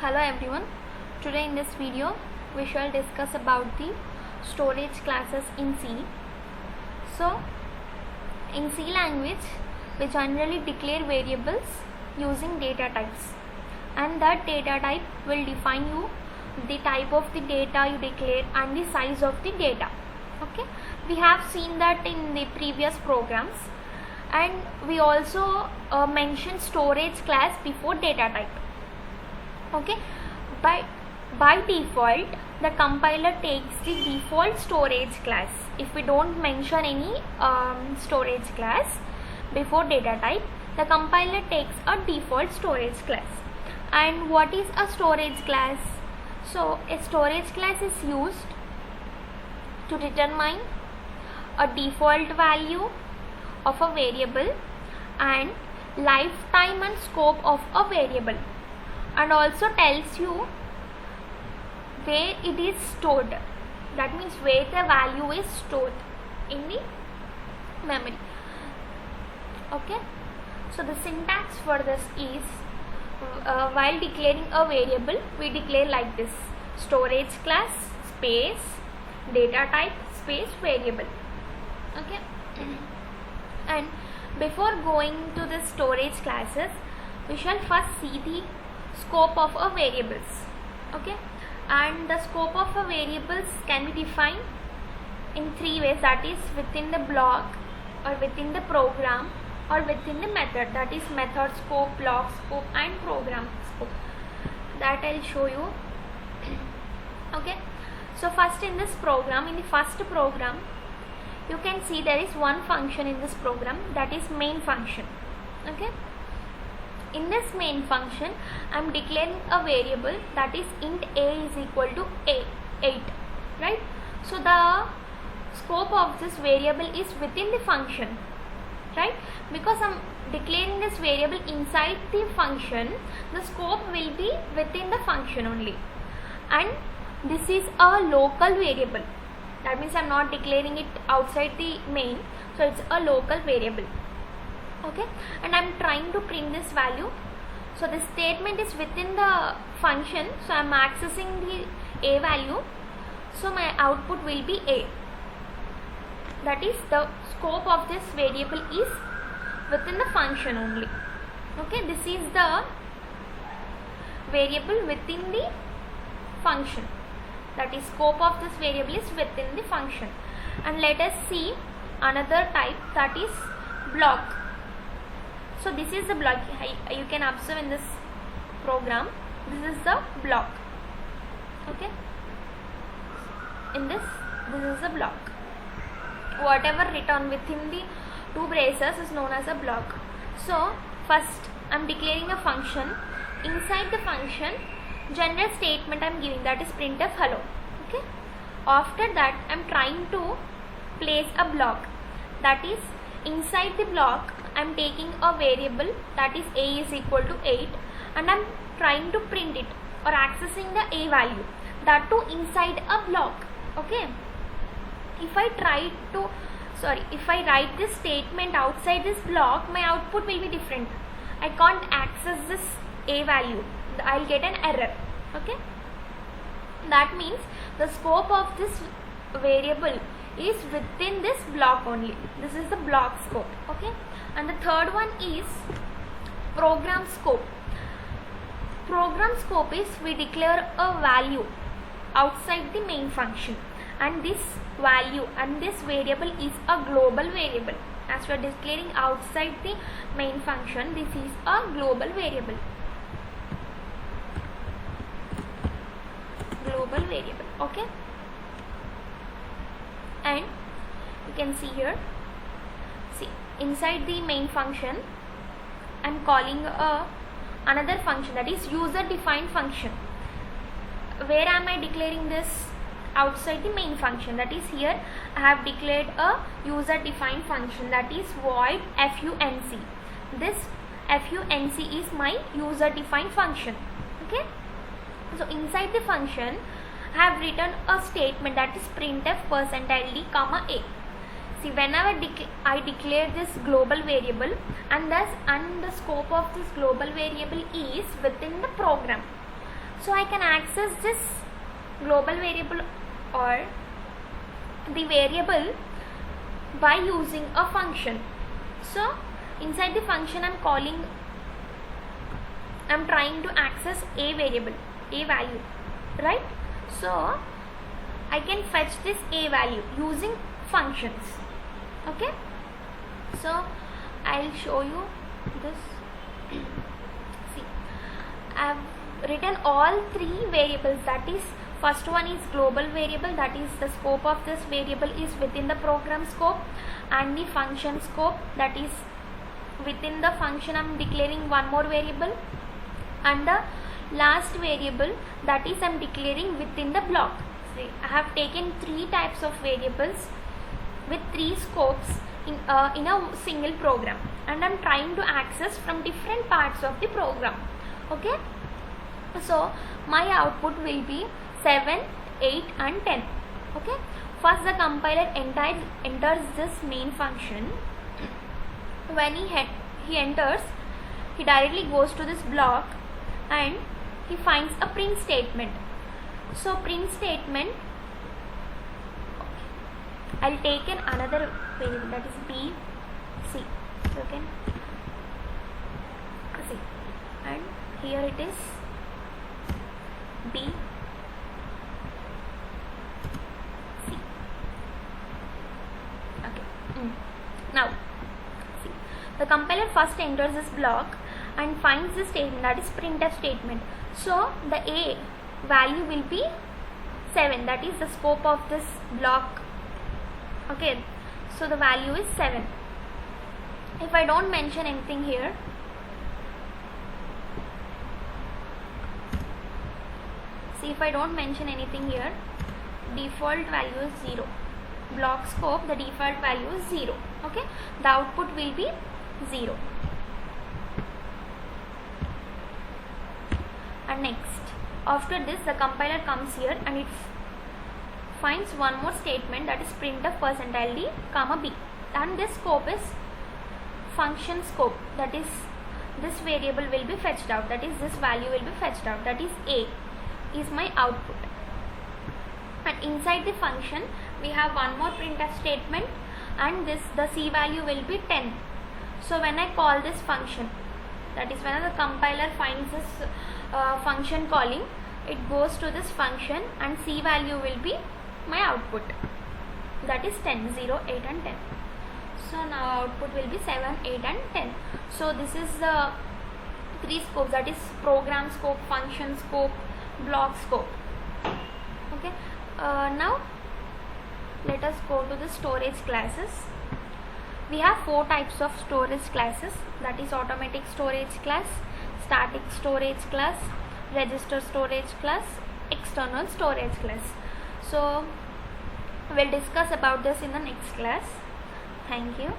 Hello everyone. Today in this video we shall discuss about the storage classes in C. So in C language we generally declare variables using data types, and that data type will define you the type of the data you declare and the size of the data. Okay, we have seen that in the previous programs, and we also mentioned storage class before data type. Okay, by default the compiler takes the default storage class. If we don't mention any storage class before data type, the compiler takes a default storage class. And what is a storage class? So a storage class is used to determine a default value of a variable and lifetime and scope of a variable, and also tells you where it is stored. That means where the value is stored in the memory. Okay, so the syntax for this is while declaring a variable we declare like this: storage class space data type space variable. Okay, and before going to the storage classes, we shall first see the scope of a variables. Okay, and the scope of a variables can be defined in three ways, that is within the block or within the program or within the method, that is method scope, block scope and program scope. That I'll show you. Okay, so first in this program, in the first program you can see there is one function in this program, that is main function. Okay, in this main function I am declaring a variable, that is int a is equal to 8, right? So the scope of this variable is within the function, right? Because I am declaring this variable inside the function, the scope will be within the function only, and this is a local variable. That means I am not declaring it outside the main, so it's a local variable. Okay, and I am trying to print this value. So this statement is within the function, so I am accessing the a value, so my output will be a. That is, the scope of this variable is within the function only. Okay, this is the variable within the function, that is scope of this variable is within the function. And let us see another type, that is block. So this is the block. You can observe in this program, this is the block. Okay, in this is the block. Whatever written within the two braces is known as a block. So first I am declaring a function. Inside the function, general statement I am giving, that is printf hello. Okay, after that I am trying to place a block, that is inside the block I am taking a variable, that is a is equal to 8, and I am trying to print it or accessing the a value, that too inside a block. Okay, if I write this statement outside this block, my output will be different. I can't access this a value, I'll get an error. Okay, that means the scope of this variable is within this block only. This is the block scope. Okay, and the third one is program scope. Program scope is we declare a value outside the main function, and this value and this variable is a global variable. As we are declaring outside the main function, this is a global variable. Global variable. Okay, and you can see here, see inside the main function I am calling another function, that is user defined function. Where am I declaring this? Outside the main function, that is here I have declared a user defined function, that is void func. This func is my user defined function. Okay, so inside the function I have written a statement, that is printf %d comma a. See, whenever I declare this global variable, and the scope of this global variable is within the program. So I can access this global variable or the variable by using a function. So inside the function I'm trying to access a variable, a value, right? So I can fetch this a value using functions. Okay, so I'll show you this. See, I've written all three variables. That is, first one is global variable, that is the scope of this variable is within the program scope, and the function scope, that is within the function I'm declaring one more variable, and the last variable, that is I'm declaring within the block. See, I have taken three types of variables with three scopes in a single program, and I'm trying to access from different parts of the program. Okay, so my output will be 7, 8 and 10. Okay, first the compiler enters this main function. When he enters, he directly goes to this block and he finds a print statement. So print statement, I'll take another variable, that is b, c. So you can see, and here it is b, c. Okay. Now see, the compiler first enters this block and finds the statement, that is printf statement. So the a value will be 7, that is the scope of this block. Okay, so the value is 7. If I don't mention anything here, see, if I don't mention anything here, default value is 0. Block scope, the default value is 0. Okay, the output will be 0. And next, after this, the compiler comes here and it finds one more statement, that is printf %d comma b, and this scope is function scope, that is this variable will be fetched out, that is this value will be fetched out, that is a is my output. And inside the function we have one more printf statement, and the c value will be 10. So when I call this function, that is when the compiler finds this function calling, it goes to this function and c value will be my output, that is 10, 0, 8 and 10. So now output will be 7, 8 and 10. So this is the three scopes, that is program scope, function scope, block scope. Okay, now let us go to the storage classes. We have 4 types of storage classes, that is automatic storage class, static storage class, register storage class, external storage class. So we'll discuss about this in the next class. Thank you.